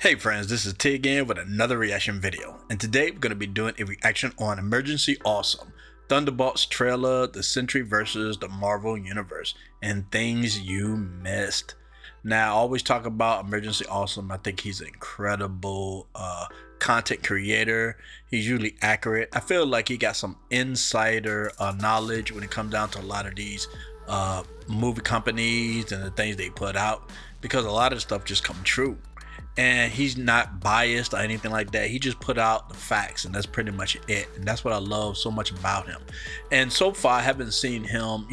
Hey friends, this is T again with another reaction video, and today we're going to be doing a reaction on Emergency Awesome, Thunderbolts trailer, the Sentry versus the Marvel Universe, and things you missed. Now, I always talk about Emergency Awesome. I think he's an incredible content creator. He's usually accurate. I feel like he got some insider knowledge when it comes down to a lot of these movie companies and the things they put out, because a lot of stuff just come true, and he's not biased or anything like that. He just put out the facts, and that's pretty much it. And that's what I love so much about him. And so far I haven't seen him,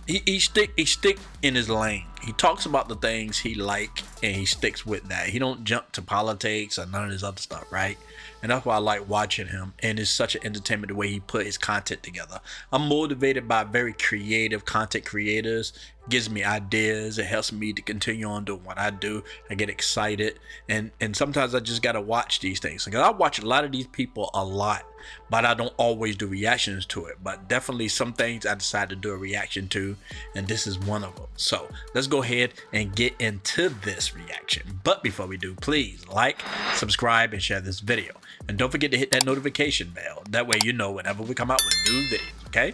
he stick in his lane. He talks about the things he like and he sticks with that. He don't jump to politics or none of this other stuff, right? And that's why I like watching him, and it's such an entertainment the way he put his content together. I'm motivated by very creative content creators. It gives me ideas. It helps me to continue on doing what I do. I get excited, and sometimes I just gotta watch these things, because I watch a lot of these people a lot, but I don't always do reactions to it. But definitely some things I decide to do a reaction to, and this is one of them. So let's go ahead and get into this reaction. But before we do, please like, subscribe, and share this video. And don't forget to hit that notification bell. That way you know whenever we come out with new videos, okay?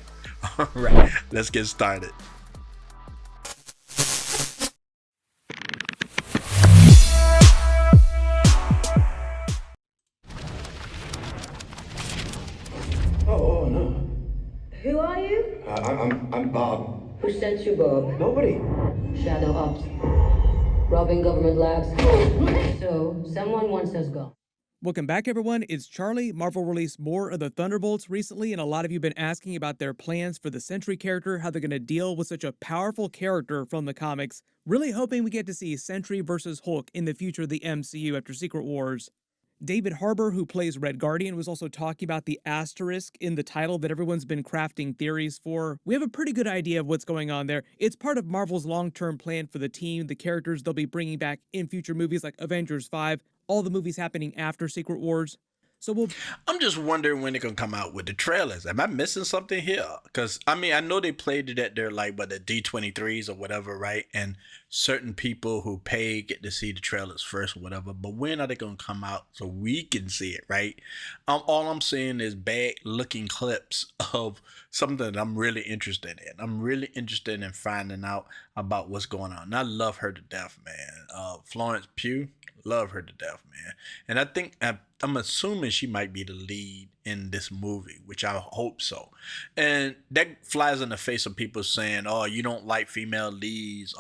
All right, let's get started. Oh, no. Who are you? I'm Bob. Who sent you, Bob? Nobody. Shadow Ops. Robbing government labs. So, someone wants us gone. Welcome back, everyone. It's Charlie. Marvel released more of the Thunderbolts recently, and a lot of you have been asking about their plans for the Sentry character, how they're going to deal with such a powerful character from the comics. Really hoping we get to see Sentry versus Hulk in the future of the MCU after Secret Wars. David Harbour, who plays Red Guardian, was also talking about the asterisk in the title that everyone's been crafting theories for. We have a pretty good idea of what's going on there. It's part of Marvel's long-term plan for the team, the characters they'll be bringing back in future movies like Avengers 5, all the movies happening after Secret Wars. So I'm just wondering when they're gonna come out with the trailers. Am I missing something here? Because I mean, I know they played it at their the D23s or whatever, right? And certain people who pay get to see the trailers first or whatever. But when are they gonna come out so we can see it, right? All I'm seeing is bad looking clips of something that I'm really interested in. I'm really interested in finding out about what's going on. And I love her to death, man. Florence Pugh. Love her to death, man. And I think I'm assuming she might be the lead in this movie, which I hope so. And that flies in the face of people saying, "Oh, you don't like female leads,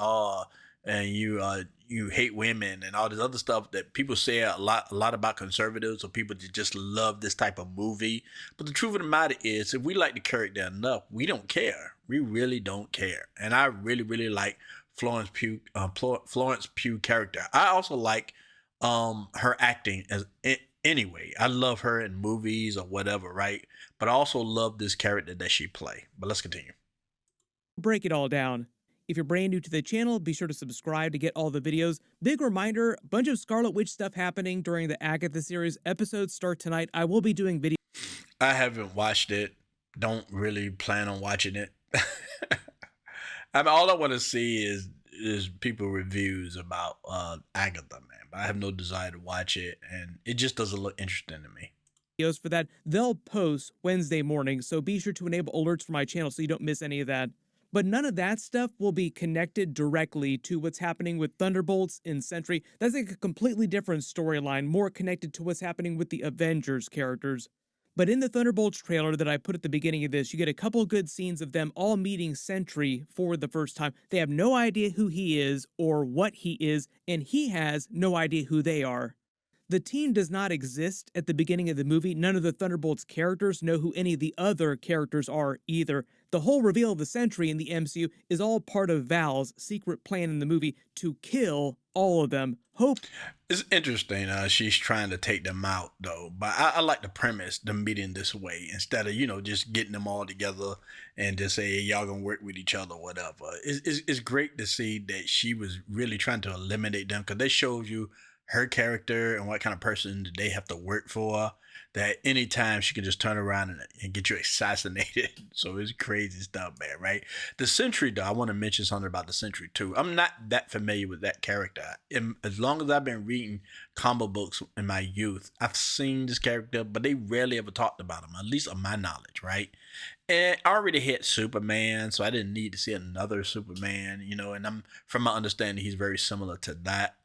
and you hate women," and all this other stuff that people say a lot about conservatives or people that just love this type of movie. But the truth of the matter is, if we like the character enough, we don't care. We really don't care. And I really like Florence Pugh character. I also like her acting anyway. I love her in movies or whatever, right? But I also love this character that she play. But let's continue. break it all down. If you're brand new to the channel, be sure to subscribe to get all the videos. Big reminder, a bunch of Scarlet Witch stuff happening during the Agatha series. Episodes start tonight. I will be doing videos. I haven't watched it. Don't really plan on watching it. I mean, all I want to see is people reviews about Agatha, man. But I have no desire to watch it, and it just doesn't look interesting to me. Videos for that. They'll post Wednesday morning, so be sure to enable alerts for my channel so you don't miss any of that. But none of that stuff will be connected directly to what's happening with Thunderbolts and Sentry. That's like a completely different storyline, more connected to what's happening with the Avengers characters. But in the Thunderbolts trailer that I put at the beginning of this, you get a couple good scenes of them all meeting Sentry for the first time. They have no idea who he is or what he is, and he has no idea who they are. The team does not exist at the beginning of the movie. None of the Thunderbolts characters know who any of the other characters are either. The whole reveal of the Sentry in the MCU is all part of Val's secret plan in the movie to kill all of them. It's interesting. She's trying to take them out, though. But I like the premise, them meeting this way, instead of, just getting them all together and just say, hey, y'all gonna work with each other, whatever. It's great to see that she was really trying to eliminate them, because they showed you her character and what kind of person did they have to work for, that anytime she can just turn around and get you assassinated. So it's crazy stuff, man, right? The Sentry, though, I want to mention something about the Sentry, too. I'm not that familiar with that character. As long as I've been reading comic books in my youth, I've seen this character, but they rarely ever talked about him, at least of my knowledge, right? And I already had Superman, so I didn't need to see another Superman, and from my understanding, he's very similar to that.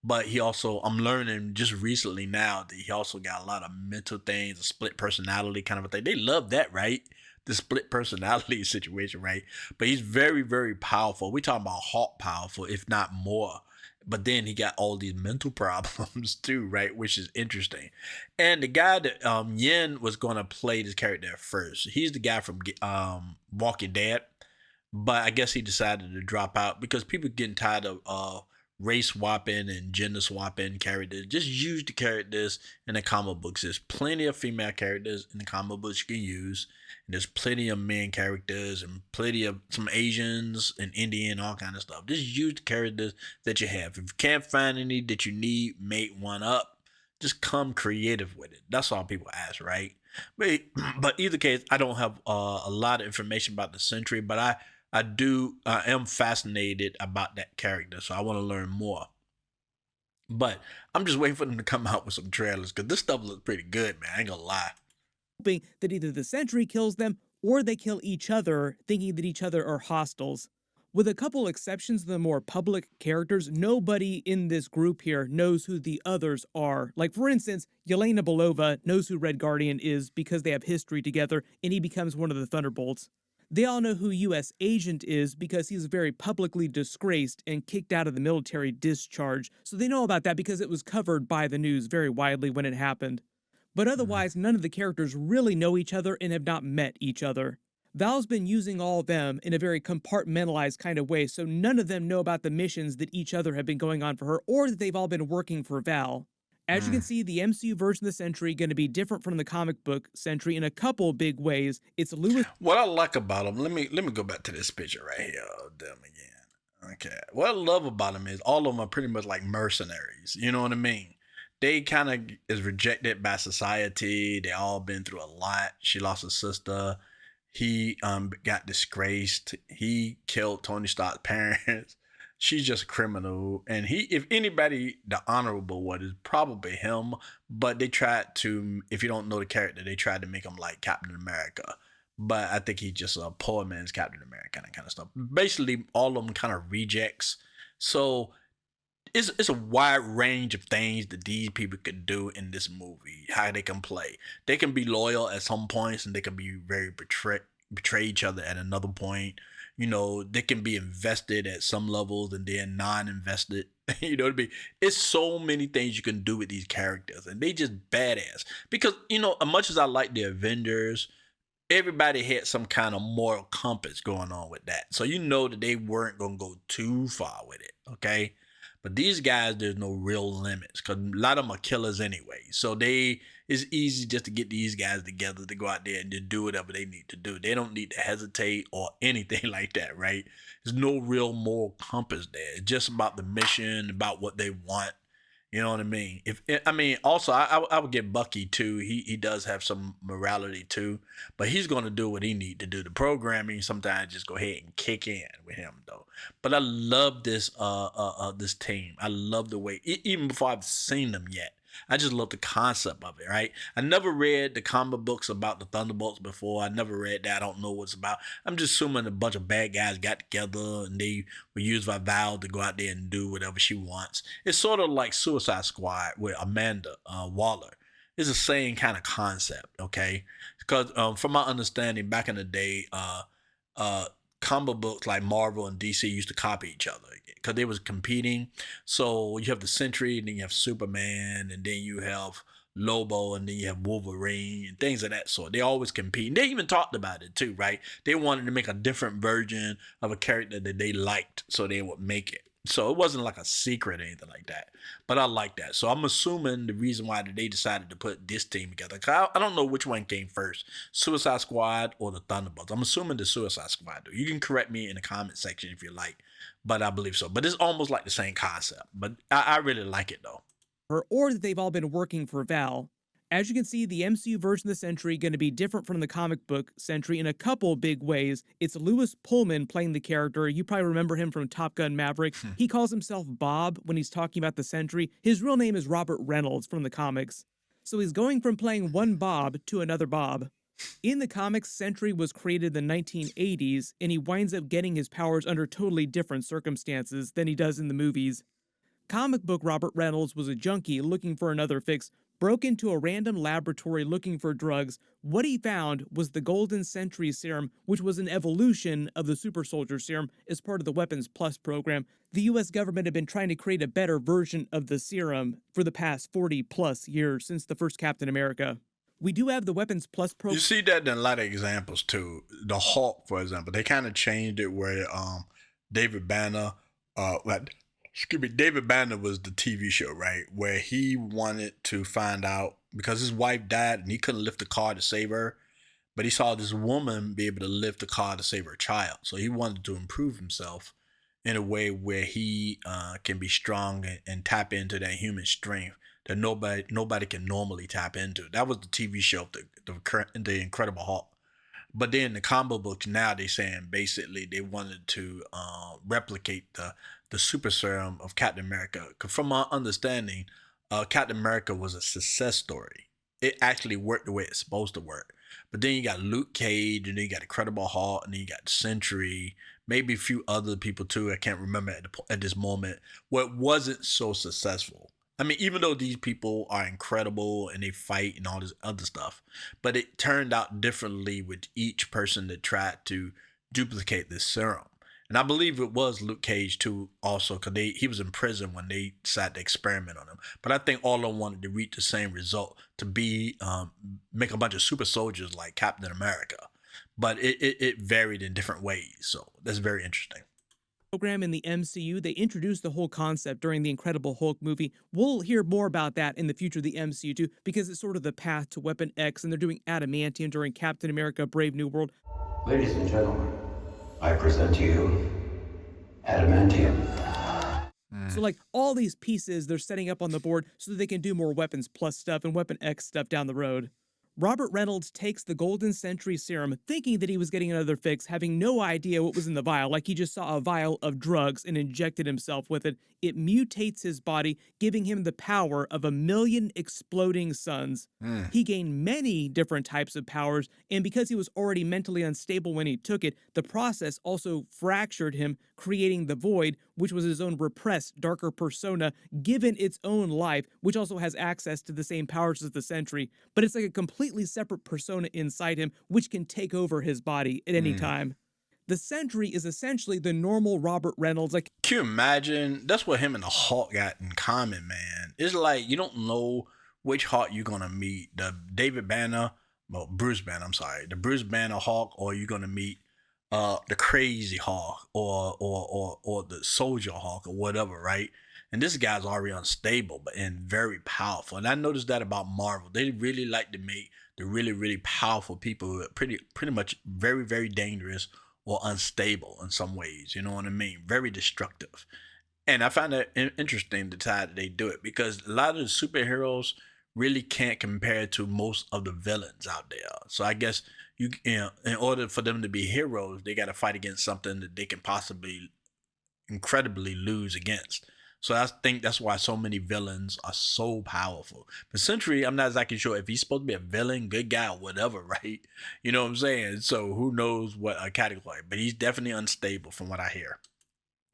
But he also, I'm learning just recently now that he also got a lot of mental things, a split personality kind of a thing. They love that, right? The split personality situation, right? But he's very, very powerful. We talking about Hulk powerful, if not more. But then he got all these mental problems too, right? Which is interesting. And the guy that Yen was going to play this character at first, he's the guy from Walking Dead. But I guess he decided to drop out because people getting tired of race swapping and gender swapping characters. Just use the characters in the comic books. There's plenty of female characters in the comic books you can use. And there's plenty of men characters and plenty of some Asians and Indian, all kind of stuff. Just use the characters that you have. If you can't find any that you need, make one up. Just come creative with it. That's all people ask, right? But either case, I don't have a lot of information about the Sentry, but I am fascinated about that character, so I want to learn more. But I'm just waiting for them to come out with some trailers because this stuff looks pretty good, man. I ain't gonna lie. Hoping that either the Sentry kills them or they kill each other, thinking that each other are hostiles. With a couple exceptions of the more public characters, nobody in this group here knows who the others are. Like, for instance, Yelena Belova knows who Red Guardian is because they have history together and he becomes one of the Thunderbolts. They all know who U.S. Agent is because he's very publicly disgraced and kicked out of the military discharge, so they know about that because it was covered by the news very widely when it happened. But otherwise, none of the characters really know each other and have not met each other. Val's been using all of them in a very compartmentalized kind of way, so none of them know about the missions that each other have been going on for her or that they've all been working for Val. As you can see, the MCU version of the Sentry going to be different from the comic book Sentry in a couple big ways. It's Lewis. What I like about them, let me go back to this picture right here of them again. Okay. What I love about them is all of them are pretty much like mercenaries. You know what I mean? They kind of is rejected by society. They all been through a lot. She lost a sister. He got disgraced. He killed Tony Stark's parents. She's just a criminal, and if anybody, the honorable one is probably him. But they tried to, if you don't know the character, they tried to make him like Captain America. But I think he's just a poor man's Captain America and kind of stuff. Basically, all of them kind of rejects. So it's a wide range of things that these people could do in this movie. How they can play. They can be loyal at some points, and they can be very betray each other at another point. They can be invested at some levels and then non-invested. You know what I mean? It's so many things you can do with these characters, and they just badass. Because, as much as I like the Avengers, everybody had some kind of moral compass going on with that. So that they weren't going to go too far with it, okay? But these guys, there's no real limits because a lot of them are killers anyway. So it's easy just to get these guys together to go out there and just do whatever they need to do. They don't need to hesitate or anything like that, right? There's no real moral compass there. It's just about the mission, about what they want. You know what I mean? Also, I would get Bucky too. He does have some morality too, but he's going to do what he need to do. The programming sometimes just go ahead and kick in with him though. But I love this this team. I love the way even before I've seen them yet. I just love the concept of it, right? I never read the comic books about the Thunderbolts before. I never read that. I don't know what it's about. I'm just assuming a bunch of bad guys got together and they were used by Val to go out there and do whatever she wants. It's sort of like Suicide Squad with Amanda Waller. It's the same kind of concept, okay? Because from my understanding, back in the day, comic books like Marvel and DC used to copy each other because they was competing. So you have the Sentry, and then you have Superman, and then you have Lobo, and then you have Wolverine and things of that sort. They always compete. And they even talked about it too, right? They wanted to make a different version of a character that they liked, so they would make it. So it wasn't like a secret or anything like that. But I like that. So I'm assuming the reason why they decided to put this team together, because I don't know which one came first, Suicide Squad or the Thunderbolts. I'm assuming the Suicide Squad, though. You can correct me in the comment section if you like, but I believe so. But it's almost like the same concept. But I really like it, though. or that they've all been working for Val. As you can see, the MCU version of the Sentry going to be different from the comic book Sentry in a couple big ways. It's Lewis Pullman playing the character. You probably remember him from Top Gun Maverick. He calls himself Bob when he's talking about the Sentry. His real name is Robert Reynolds from the comics. So he's going from playing one Bob to another Bob. In the comics, Sentry was created in the 1980s, and he winds up getting his powers under totally different circumstances than he does in the movies. Comic book Robert Reynolds was a junkie looking for another fix, broke into a random laboratory looking for drugs. What he found was the Golden Sentry Serum, which was an evolution of the Super Soldier Serum as part of the Weapons Plus program. The US government had been trying to create a better version of the serum for the past 40 plus years since the first Captain America. We do have the Weapons Plus program. You see that in a lot of examples too. The Hulk, for example, they kind of changed it where David Banner, David Banner was the TV show, right? Where he wanted to find out, because his wife died and he couldn't lift the car to save her, but he saw this woman be able to lift the car to save her child. So he wanted to improve himself in a way where he can be strong and tap into that human strength that nobody can normally tap into. That was the TV show, the Incredible Hulk. But then the comic books now, they saying basically they wanted to replicate the super serum of Captain America. 'Cause from my understanding, Captain America was a success story. It actually worked the way it's supposed to work. But then you got Luke Cage, and then you got Incredible Hulk, and then you got Sentry, maybe a few other people too. I can't remember at this moment. What wasn't so successful. I mean, even though these people are incredible and they fight and all this other stuff, but it turned out differently with each person that tried to duplicate this serum. And I believe it was Luke Cage too, also, because he was in prison when they decided to experiment on him. But I think all of them wanted to reach the same result, to be make a bunch of super soldiers like Captain America. But it varied in different ways, so that's very interesting. Program in the MCU, they introduced the whole concept during the Incredible Hulk movie. We'll hear more about that in the future of the MCU too, because it's sort of the path to Weapon X, and they're doing adamantium during Captain America Brave New World. Ladies and gentlemen, I present to you adamantium. So like all these pieces they're setting up on the board so that they can do more Weapons Plus stuff and Weapon X stuff down the road. Robert Reynolds takes the Golden Sentry Serum thinking that he was getting another fix, having no idea what was in the vial, like he just saw a vial of drugs and injected himself with it. It mutates his body, giving him the power of 1,000,000 exploding suns. He gained many different types of powers, and because he was already mentally unstable when he took it, the process also fractured him, creating the Void, which was his own repressed, darker persona, given its own life, which also has access to the same powers as the Sentry, but it's like a completely separate persona inside him, which can take over his body at any time. The Sentry is essentially the normal Robert Reynolds. Like, can you imagine? That's what him and the Hulk got in common, man. It's like you don't know which Hulk you're gonna meet. The David Banner, well, Bruce Banner, I'm sorry. The Bruce Banner Hulk, or you're gonna meet the crazy Hulk or the Soldier Hulk or whatever, right? And this guy's already unstable and very powerful. And I noticed that about Marvel. They really like to make the really, really powerful people pretty much very, very dangerous or unstable in some ways. You know what I mean? Very destructive. And I find that interesting, the time that they do it, because a lot of the superheroes really can't compare to most of the villains out there. So I guess you know, in order for them to be heroes, they got to fight against something that they can possibly incredibly lose against. So I think that's why so many villains are so powerful. But Sentry, I'm not exactly sure if he's supposed to be a villain, good guy, or whatever, right? You know what I'm saying? So who knows what a category, but he's definitely unstable from what I hear.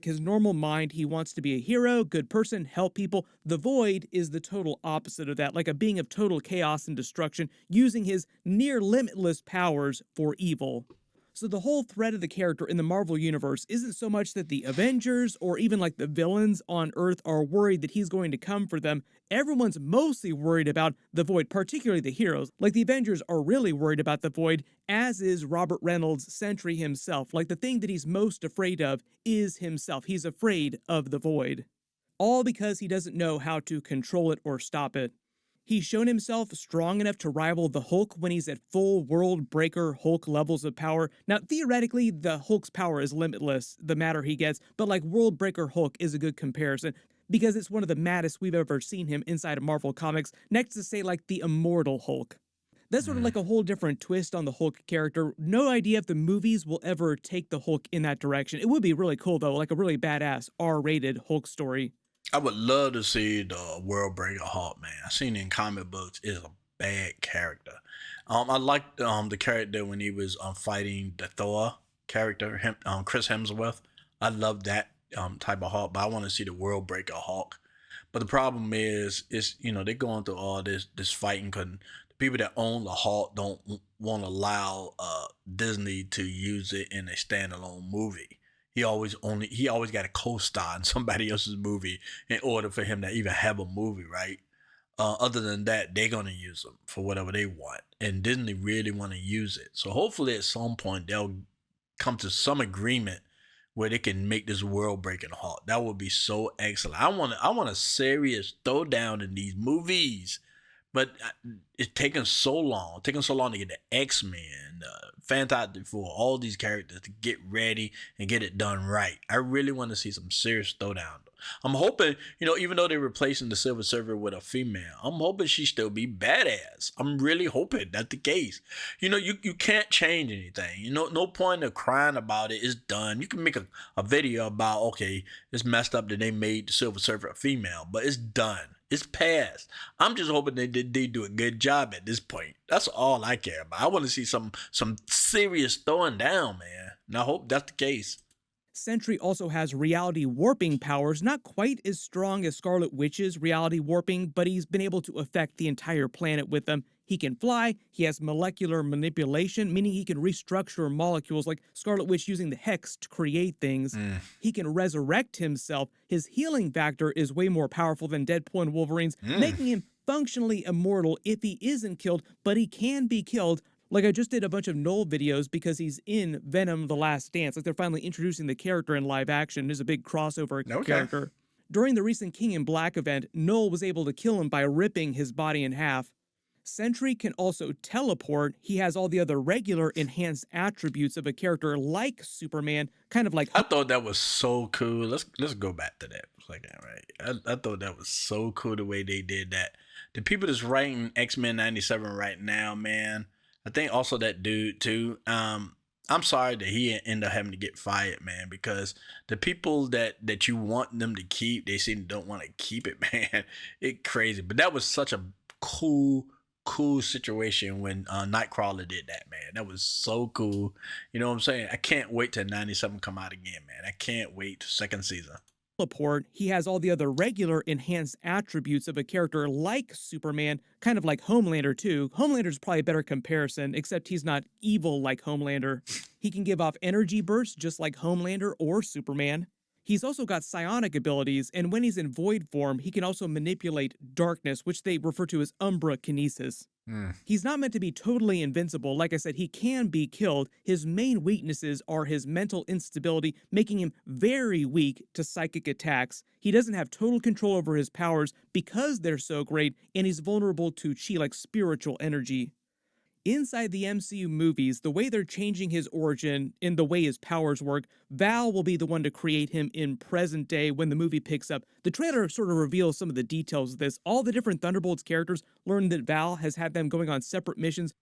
his normal mind, he wants to be a hero, good person, help people. The Void is the total opposite of that, like a being of total chaos and destruction, using his near limitless powers for evil. So the whole thread of the character in the Marvel Universe isn't so much that the Avengers or even like the villains on Earth are worried that he's going to come for them. Everyone's mostly worried about the Void, particularly the heroes. Like the Avengers are really worried about the Void, as is Robert Reynolds' Sentry himself. Like the thing that he's most afraid of is himself. He's afraid of the Void. All because he doesn't know how to control it or stop it. He's shown himself strong enough to rival the Hulk when he's at full World Breaker Hulk levels of power. Now, theoretically, the Hulk's power is limitless, the matter he gets, but like World Breaker Hulk is a good comparison. because it's one of the maddest we've ever seen him inside of Marvel Comics, next to, say, like the Immortal Hulk. That's sort of like a whole different twist on the Hulk character. No idea if the movies will ever take the Hulk in that direction. It would be really cool, though, like a really badass R-rated Hulk story. I would love to see the World Breaker Hulk, man. I seen it in comic books. It's a bad character. I liked the character when he was fighting the Thor character, Chris Hemsworth. I love that type of Hulk, but I want to see the World Breaker Hulk. But the problem is they're going through all this fighting because the people that own the Hulk don't want to allow Disney to use it in a standalone movie. He always got a co-star in somebody else's movie in order for him to even have a movie, right? Other than that, they're gonna use them for whatever they want, and Disney really want to use it. So hopefully, at some point, they'll come to some agreement where they can make this world-breaking Hulk. That would be so excellent. I want a serious throwdown in these movies, but it's taking so long. It's taking so long to get the X-Men, Fantastic Four, all these characters to get ready and get it done right. I really want to see some serious throwdown. I'm hoping, even though they're replacing the Silver Surfer with a female, I'm hoping she still be badass. I'm really hoping that's the case. You can't change anything. No point of crying about it. It's done. You can make a video about, okay, it's messed up that they made the Silver Surfer a female, but it's done. It's past. I'm just hoping they do a good job at this point. That's all I care about. I want to see some serious throwing down, man. And I hope that's the case. Sentry also has reality warping powers, not quite as strong as Scarlet Witch's reality warping, but he's been able to affect the entire planet with them. He can fly, he has molecular manipulation, meaning he can restructure molecules like Scarlet Witch using the Hex to create things. He can resurrect himself. His healing factor is way more powerful than Deadpool and Wolverine's, making him functionally immortal if he isn't killed, but he can be killed. Like, I just did a bunch of Noel videos because he's in Venom: The Last Dance. Like, they're finally introducing the character in live action. There's a big crossover character. During the recent King in Black event, Noel was able to kill him by ripping his body in half. Sentry can also teleport. He has all the other regular enhanced attributes of a character like Superman, kind of like... I thought that was so cool. Let's go back to that for a second, right? I thought that was so cool the way they did that. The people that's writing X-Men 97 right now, man... I think also that dude too. I'm sorry that he ended up having to get fired, man, because the people that you want them to keep, they seem to don't want to keep it, man. It's crazy. But that was such a cool situation when Nightcrawler did that, man. That was so cool. You know what I'm saying? I can't wait till 97 come out again, man. I can't wait till second season. Teleport, he has all the other regular enhanced attributes of a character like Superman, kind of like Homelander too. Homelander's probably a better comparison, except he's not evil like Homelander. He can give off energy bursts just like Homelander or Superman. He's also got psionic abilities, and when he's in void form, he can also manipulate darkness, which they refer to as Umbra Kinesis. He's not meant to be totally invincible. Like I said, he can be killed. His main weaknesses are his mental instability, making him very weak to psychic attacks. He doesn't have total control over his powers because they're so great, and he's vulnerable to chi, like spiritual energy. Inside the MCU movies, the way they're changing his origin in the way his powers work, Val will be the one to create him in present day when the movie picks up. The trailer sort of reveals some of the details of this. All the different Thunderbolts characters learn that Val has had them going on separate missions.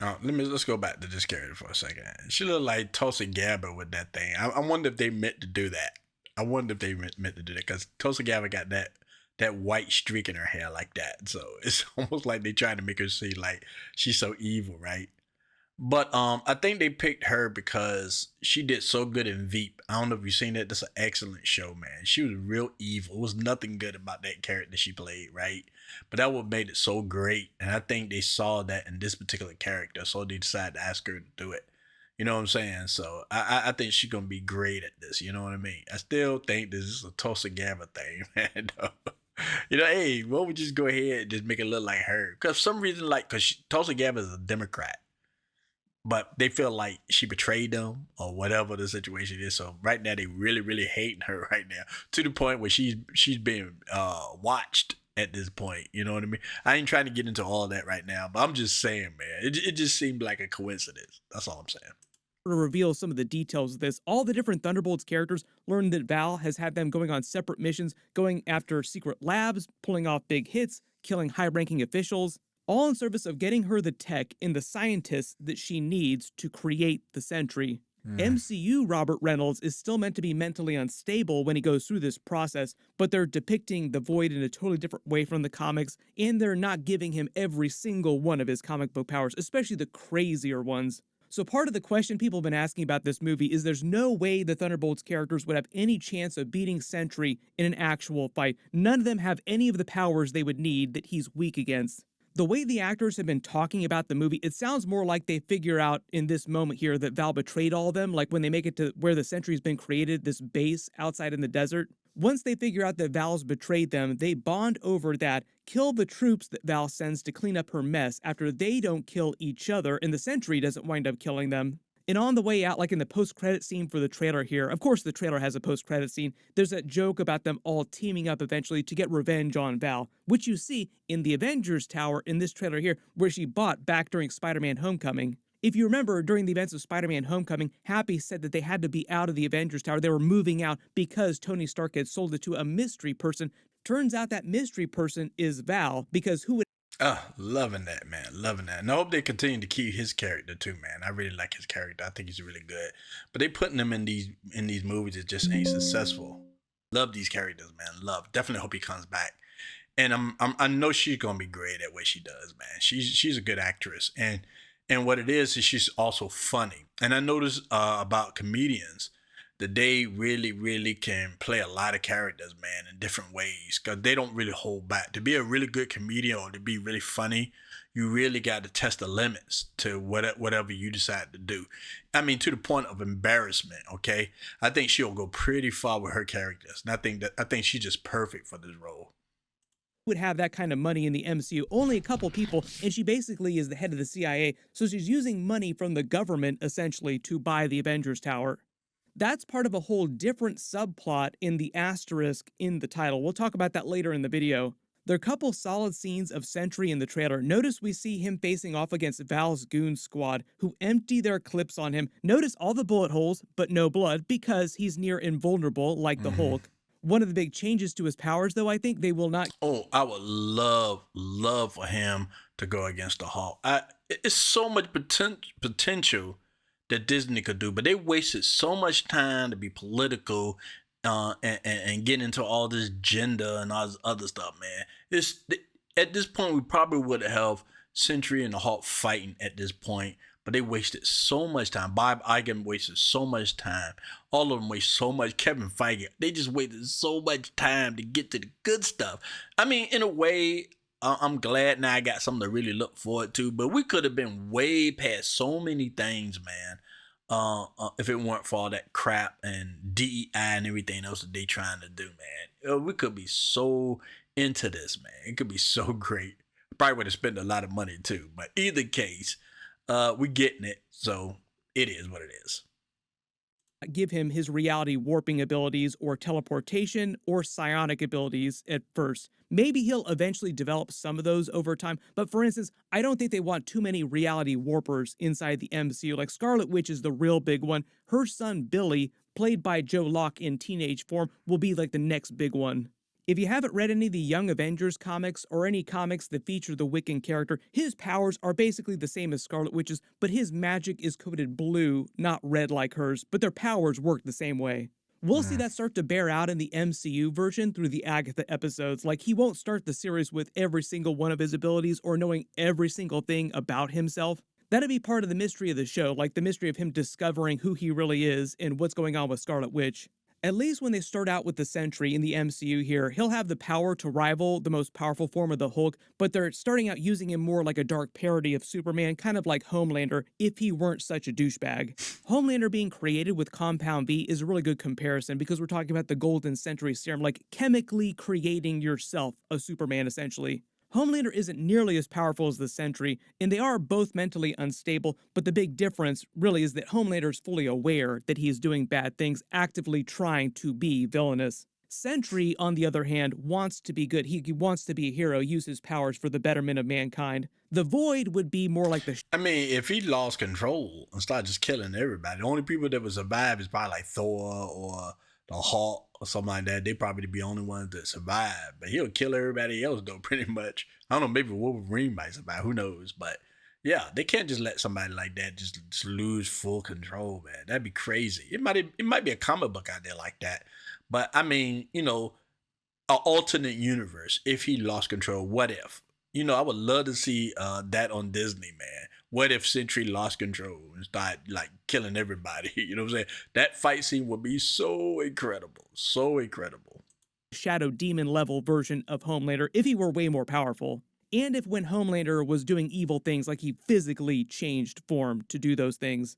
Let's go back to this character for a second. She looked like Tulsi Gabbard with that thing. I wonder if they meant to do that. I wonder if they meant to do that because Tulsi Gabbard got that white streak in her hair like that. So it's almost like they trying to make her see like she's so evil, right? But I think they picked her because she did so good in Veep. I don't know if you've seen it. That's an excellent show, man. She was real evil. It was nothing good about that character she played, right? But that what made it so great. And I think they saw that in this particular character. So they decided to ask her to do it. You know what I'm saying? So I think she's going to be great at this. You know what I mean? I still think this is a Tulsi Gabbard thing, man. Hey, why would you just go ahead and just make it look like her? Because for some reason, because Tulsi Gabbard is a Democrat, but they feel like she betrayed them or whatever the situation is. So right now, they really, really hating her right now to the point where she's being watched at this point. You know what I mean? I ain't trying to get into all that right now, but I'm just saying, man, it just seemed like a coincidence. That's all I'm saying. to reveal some of the details of this. All the different Thunderbolts characters learn that Val has had them going on separate missions, going after secret labs, pulling off big hits, killing high-ranking officials, all in service of getting her the tech and the scientists that she needs to create the Sentry. MCU Robert Reynolds is still meant to be mentally unstable when he goes through this process, but they're depicting the Void in a totally different way from the comics, and they're not giving him every single one of his comic book powers, especially the crazier ones. So part of the question people have been asking about this movie is there's no way the Thunderbolts characters would have any chance of beating Sentry in an actual fight. None of them have any of the powers they would need that he's weak against. The way the actors have been talking about the movie, it sounds more like they figure out in this moment here that Val betrayed all of them, like when they make it to where the Sentry's been created, this base outside in the desert. Once they figure out that Val's betrayed them, they bond over that, kill the troops that Val sends to clean up her mess after they don't kill each other, and the Sentry doesn't wind up killing them. And on the way out, like in the post-credit scene for the trailer here, of course the trailer has a post-credit scene, there's that joke about them all teaming up eventually to get revenge on Val, which you see in the Avengers Tower in this trailer here, where she bought back during Spider-Man Homecoming. If you remember, during the events of Spider-Man Homecoming, Happy said that they had to be out of the Avengers Tower. They were moving out because Tony Stark had sold it to a mystery person. Turns out that mystery person is Val, because who would Loving that, man. Loving that. And I hope they continue to keep his character too, man. I really like his character. I think he's really good. But they putting him in these movies that just ain't successful. Love these characters, man. Love. Definitely hope he comes back. And I know she's gonna be great at what she does, man. She's a good actress. And what it is she's also funny. And I noticed about comedians that they really can play a lot of characters, man, in different ways, because they don't really hold back. To be a really good comedian or to be really funny, you really got to test the limits to whatever you decide to do. I mean, to the point of embarrassment, okay? I think she'll go pretty far with her characters. And I think she's just perfect for this role. would have that kind of money in the MCU? Only a couple people, and she basically is the head of the CIA, so she's using money from the government, essentially, to buy the Avengers Tower. That's part of a whole different subplot in the asterisk in the title. We'll talk about that later in the video. There are a couple solid scenes of Sentry in the trailer. Notice we see him facing off against Val's goon squad, who empty their clips on him. Notice all the bullet holes, but no blood, because he's near invulnerable, like the Hulk. One of the big changes to his powers, though, I think they will not... Oh, I would love for him to go against the Hulk. It's so much potential that Disney could do, but they wasted so much time to be political and get into all this gender and all this other stuff, man. At this point, we probably would have Sentry and the Hulk fighting at this point, but they wasted so much time. Bob Iger wasted so much time. All of them wasted so much. Kevin Feige, they just wasted so much time to get to the good stuff. I mean, in a way, I'm glad now I got something to really look forward to, but we could have been way past so many things, man, if it weren't for all that crap and DEI and everything else that they trying to do, man. We could be so into this, man. It could be so great. Probably would have spent a lot of money too, but either case, we're getting it, so it is what it is. Give him his reality warping abilities or teleportation or psionic abilities at first. Maybe he'll eventually develop some of those over time, but for instance, I don't think they want too many reality warpers inside the MCU. Like Scarlet Witch is the real big one. Her son Billy, played by Joe Locke in teenage form, will be like the next big one. If you haven't read any of the Young Avengers comics or any comics that feature the Wiccan character, his powers are basically the same as Scarlet Witch's, but his magic is coated blue, not red like hers, but their powers work the same way. We'll see that start to bear out in the MCU version through the Agatha episodes. Like, he won't start the series with every single one of his abilities or knowing every single thing about himself. That'd be part of the mystery of the show, like the mystery of him discovering who he really is and what's going on with Scarlet Witch. At least when they start out with the Sentry in the MCU here, he'll have the power to rival the most powerful form of the Hulk, but they're starting out using him more like a dark parody of Superman, kind of like Homelander, if he weren't such a douchebag. Homelander being created with Compound V is a really good comparison because we're talking about the Golden Sentry Serum, like chemically creating yourself a Superman, essentially. Homelander isn't nearly as powerful as the Sentry, and they are both mentally unstable, but the big difference really is that Homelander is fully aware that he is doing bad things, actively trying to be villainous. Sentry, on the other hand, wants to be good. He wants to be a hero, use his powers for the betterment of mankind. The Void would be more like the I mean, if he lost control and started just killing everybody, the only people that would survive is probably like Thor or the Hulk or something like that. They probably be the only ones that survive. But he'll kill everybody else though, pretty much. I don't know, maybe Wolverine might survive. Who knows? But yeah, they can't just let somebody like that just lose full control, man. That'd be crazy. It might be a comic book out there like that. But I mean, an alternate universe. If he lost control, what if? I would love to see that on Disney, man. What if Sentry lost control and started like killing everybody? You know what I'm saying? That fight scene would be so incredible, so incredible. shadow demon level version of Homelander if he were way more powerful. And if when Homelander was doing evil things, like he physically changed form to do those things.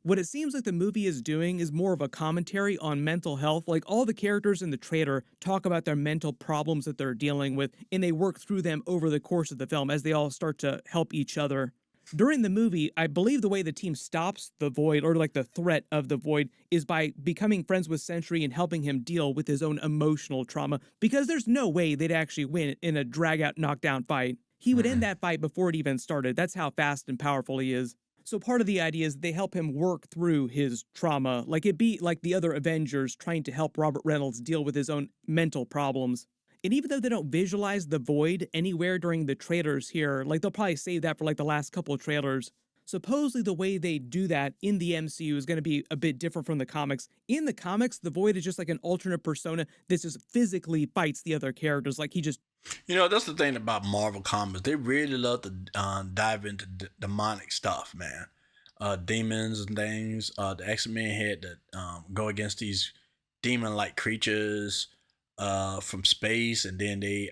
What it seems like the movie is doing is more of a commentary on mental health. Like all the characters in the trailer talk about their mental problems that they're dealing with, and they work through them over the course of the film as they all start to help each other. During the movie, I believe the way the team stops the Void, or like the threat of the Void, is by becoming friends with Sentry and helping him deal with his own emotional trauma, because there's no way they'd actually win in a drag-out knockdown fight. He would end that fight before it even started. That's how fast and powerful he is. So part of the idea is they help him work through his trauma, like it'd be like the other Avengers trying to help Robert Reynolds deal with his own mental problems. And even though they don't visualize the Void anywhere during the trailers here, like they'll probably save that for like the last couple of trailers. Supposedly the way they do that in the MCU is going to be a bit different from the comics. In the comics, the Void is just like an alternate persona that just physically fights the other characters. Like he just... That's the thing about Marvel Comics. They really love to dive into demonic stuff, man. Demons and things. The X-Men had to go against these demon-like creatures from space, and then they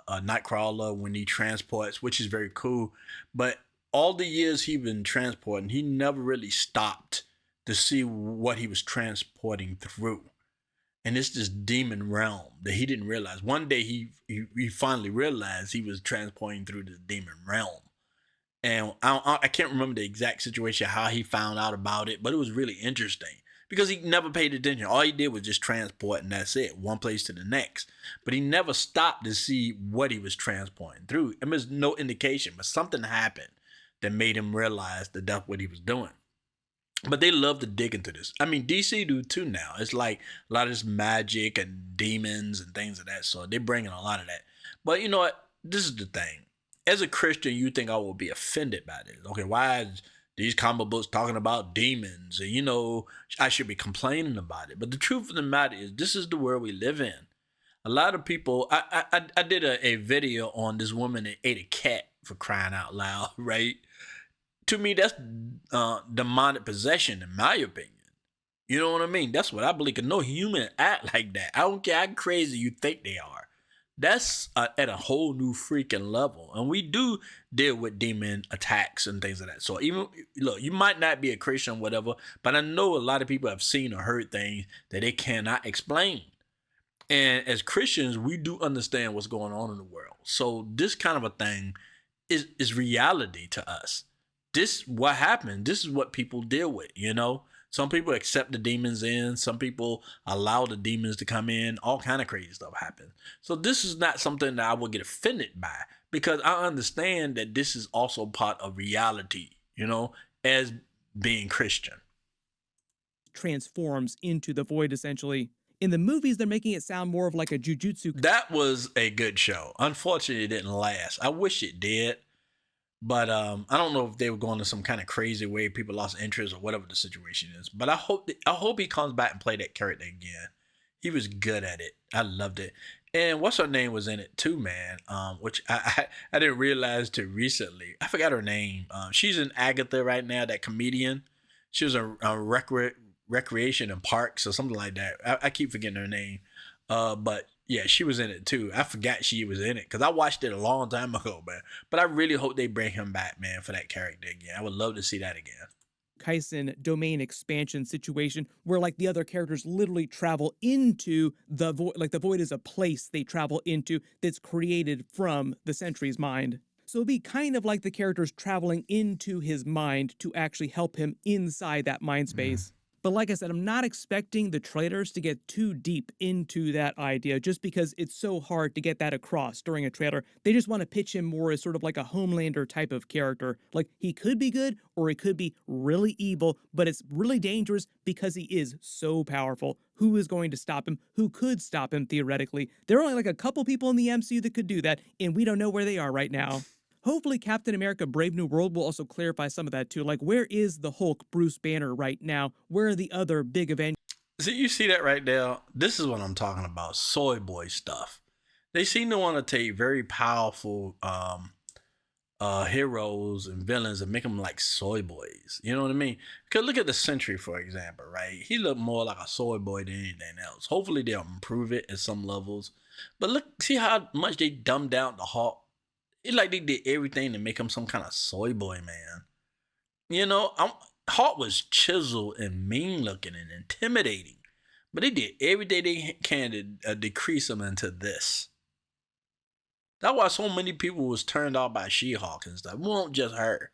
Nightcrawler when he transports, which is very cool. But all the years he been transporting, he never really stopped to see what he was transporting through. And it's this demon realm that he didn't realize. One day he finally realized he was transporting through the demon realm. And I can't remember the exact situation, how he found out about it, but it was really interesting because he never paid attention. All he did was just transport, and that's it, one place to the next. But he never stopped to see what he was transporting through. And there's no indication, but something happened that made him realize that that's what he was doing. But they love to dig into this. I mean, DC do too now. It's like a lot of this magic and demons and things of that sort. They're bringing a lot of that. But you know what? This is the thing. As a Christian, you think I will be offended by this. Okay, why is these comic books talking about demons? And I should be complaining about it. But the truth of the matter is, this is the world we live in. A lot of people, I did a video on this woman that ate a cat, for crying out loud, right? To me, that's demonic possession, in my opinion. You know what I mean? That's what I believe. Cause no human act like that. I don't care how crazy you think they are. That's at a whole new freaking level. And we do deal with demon attacks and things like that. So even, look, you might not be a Christian or whatever, but I know a lot of people have seen or heard things that they cannot explain. And as Christians, we do understand what's going on in the world. So this kind of a thing is reality to us. This what happened. This is what people deal with, Some people accept the demons in. Some people allow the demons to come in. All kind of crazy stuff happens. So this is not something that I will get offended by, because I understand that this is also part of reality, as being Christian. Transforms into the Void, essentially. In the movies, they're making it sound more of like a jujutsu. That was a good show. Unfortunately, it didn't last. I wish it did. But I don't know if they were going to some kind of crazy way, people lost interest or whatever the situation is. But I hope he comes back and play that character again. He was good at it. I loved it. And what's her name was in it too, man. Which I didn't realize till recently. I forgot her name. She's in Agatha right now, that comedian. She was a recreation and parks or something like that. I keep forgetting her name. But yeah, she was in it too. I forgot she was in it because I watched it a long time ago, man. But I really hope they bring him back, man, for that character again. I would love to see that again. Kaisen domain expansion situation where like the other characters literally travel into the Void. Like the Void is a place they travel into that's created from the Sentry's mind. So it'd be kind of like the characters traveling into his mind to actually help him inside that mind space. But like I said, I'm not expecting the trailers to get too deep into that idea just because it's so hard to get that across during a trailer. They just want to pitch him more as sort of like a Homelander type of character. Like he could be good or he could be really evil, but it's really dangerous because he is so powerful. Who is going to stop him? Who could stop him theoretically? There are only like a couple people in the MCU that could do that, and we don't know where they are right now. Hopefully Captain America Brave New World will also clarify some of that too. Like, where is the Hulk Bruce Banner right now? Where are the other big Avengers? See, you see that right there? This is what I'm talking about. Soy boy stuff. They seem to want to take very powerful heroes and villains and make them like soy boys. You know what I mean? Because look at the Sentry, for example, right? He looked more like a soy boy than anything else. Hopefully they'll improve it at some levels. But look, see how much they dumbed down the Hulk? It's like they did everything to make him some kind of soy boy, man. You know, Hawk was chiseled and mean looking and intimidating. But they did everything they can to decrease him into this. That's why so many people was turned off by She-Hulk and stuff. It wasn't just her.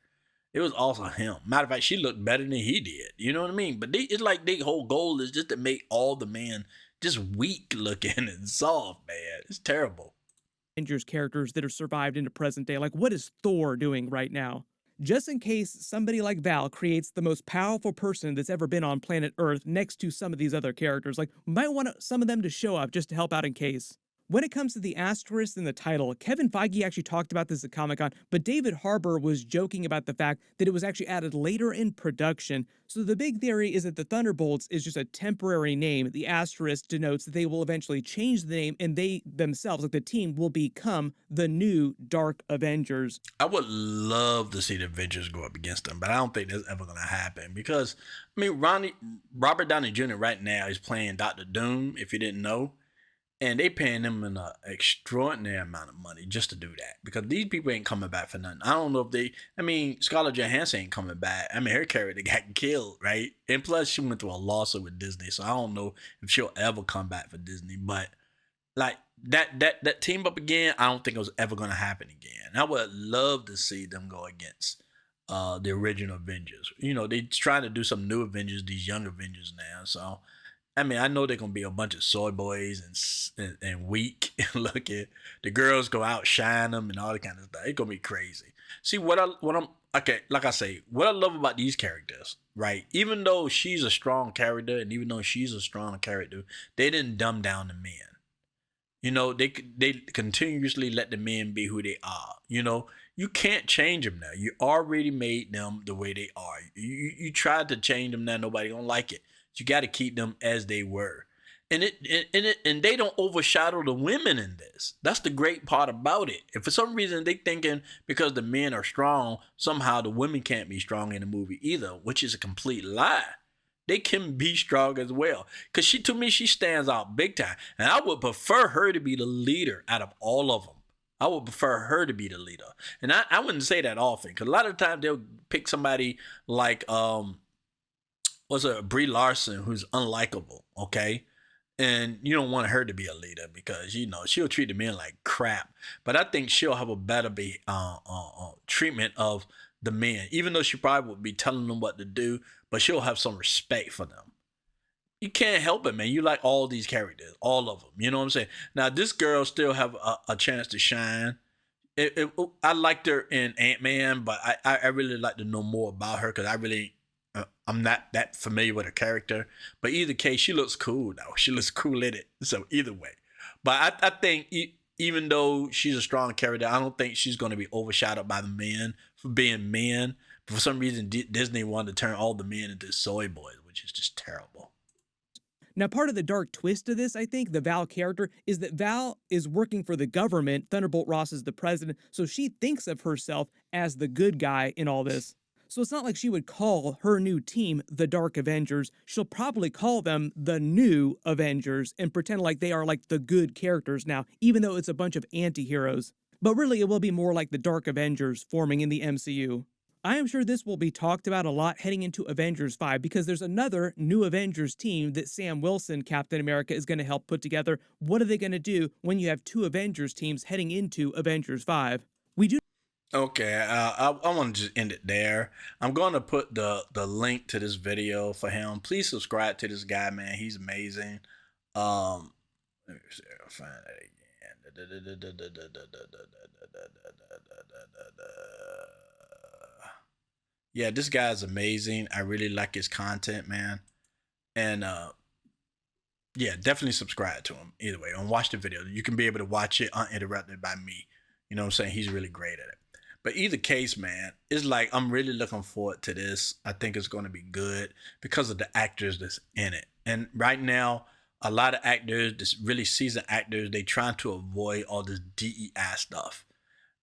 It was also him. Matter of fact, she looked better than he did. You know what I mean? But it's like their whole goal is just to make all the men just weak looking and soft, man. It's terrible. Avengers characters that have survived into present day. Like, what is Thor doing right now? Just in case somebody like Val creates the most powerful person that's ever been on planet Earth next to some of these other characters, like, we might want some of them to show up just to help out in case. When it comes to the asterisk in the title, Kevin Feige actually talked about this at Comic-Con, but David Harbour was joking about the fact that it was actually added later in production. So the big theory is that the Thunderbolts is just a temporary name. The asterisk denotes that they will eventually change the name and they themselves, like the team, will become the new Dark Avengers. I would love to see the Avengers go up against them, but I don't think that's ever going to happen because, I mean, Robert Downey Jr. right now is playing Dr. Doom, if you didn't know. And they paying him an extraordinary amount of money just to do that because these people ain't coming back for nothing. I don't know if Scarlett Johansson ain't coming back. I mean, her character got killed, right? And plus, she went through a lawsuit with Disney, so I don't know if she'll ever come back for Disney. But like that team up again, I don't think it was ever going to happen again. I would love to see them go against the original Avengers. You know, they trying to do some new Avengers, these young Avengers now, so. I mean, I know they're going to be a bunch of soy boys and weak looking. The girls go outshine them and all that kind of stuff. It's going to be crazy. See, what I love about these characters, right? Even though she's a strong character and even though she's a strong character, they didn't dumb down the men. You know, they continuously let the men be who they are. You know, you can't change them now. You already made them the way they are. You tried to change them now. Nobody going to like it. You got to keep them as they were. And they don't overshadow the women in this. That's the great part about it. If for some reason they thinking because the men are strong, somehow the women can't be strong in the movie either, which is a complete lie. They can be strong as well. Because to me, she stands out big time. And I would prefer her to be the leader out of all of them. I would prefer her to be the leader. And I wouldn't say that often. Because a lot of times they'll pick somebody like... Brie Larson, who's unlikable, okay? And you don't want her to be a leader because, you know, she'll treat the men like crap. But I think she'll have a better treatment of the men, even though she probably would be telling them what to do, but she'll have some respect for them. You can't help it, man. You like all these characters, all of them. You know what I'm saying? Now, this girl still have a chance to shine. I liked her in Ant-Man, but I really like to know more about her because I'm not that familiar with her character, but either case, she looks cool though. She looks cool in it. So either way, but I think even though she's a strong character, I don't think she's going to be overshadowed by the men for being men. For some reason, Disney wanted to turn all the men into soy boys, which is just terrible. Now, part of the dark twist of this, I think, the Val character, is that Val is working for the government. Thunderbolt Ross is the president, so she thinks of herself as the good guy in all this. So it's not like she would call her new team the Dark Avengers. She'll probably call them the New Avengers and pretend like they are like the good characters now, even though it's a bunch of anti-heroes. But really, it will be more like the Dark Avengers forming in the MCU. I am sure this will be talked about a lot heading into Avengers 5 because there's another New Avengers team that Sam Wilson, Captain America, is going to help put together. What are they going to do when you have two Avengers teams heading into Avengers 5? We do Okay, I want to just end it there. I'm going to put the link to this video for him. Please subscribe to this guy, man. He's amazing. Let me see if I can find that again. Yeah, this guy's amazing. I really like his content, man. And yeah, definitely subscribe to him either way and watch the video. You can be able to watch it uninterrupted by me. You know what I'm saying? He's really great at it. But either case, man, it's like I'm really looking forward to this. I think it's going to be good because of the actors that's in it. And right now, a lot of actors, this really seasoned actors, they trying to avoid all this DEI stuff.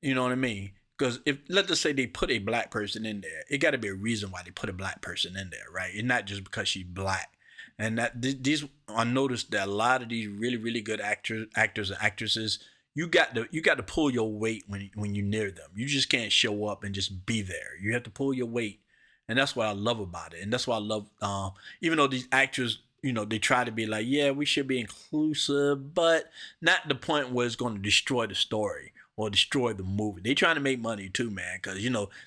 You know what I mean? Because if let's just say they put a black person in there, it got to be a reason why they put a black person in there, right? And not just because she's black. And that these, I noticed that a lot of these really good actors and actresses, you got to pull your weight when you're near them. You just can't show up and just be there. You have to pull your weight, and that's what I love about it. And that's why I love, even though these actors, they try to be like, yeah, we should be inclusive, but not the point where it's going to destroy the story or destroy the movie. They trying to make money too, man, because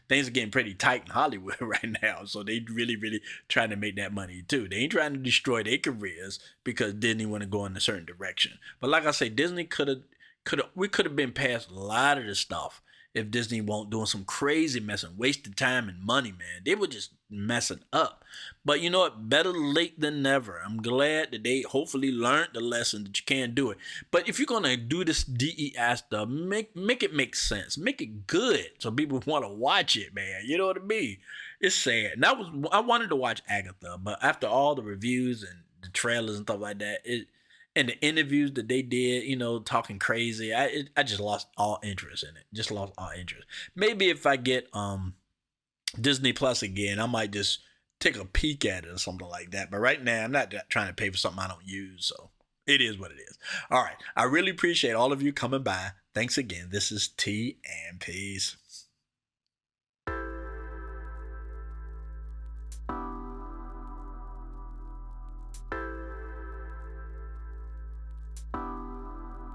things are getting pretty tight in Hollywood right now. So they really trying to make that money too. They ain't trying to destroy their careers because Disney want to go in a certain direction. But like I say, Disney we could have been past a lot of this stuff if Disney won't doing some crazy messing, wasting time and money, man. They were just messing up. But you know what? Better late than never. I'm glad that they hopefully learned the lesson that you can't do it. But if you're gonna do this DEI stuff, make it make sense. Make it good so people want to watch it, man. You know what I mean? It's sad. And I wanted to watch Agatha, but after all the reviews and the trailers and stuff like that, and the interviews that they did, talking crazy, I just lost all interest in it. Just lost all interest. Maybe if I get Disney Plus again, I might just take a peek at it or something like that. But right now, I'm not trying to pay for something I don't use, so it is what it is. All right, I really appreciate all of you coming by. Thanks again. This is T and Peace.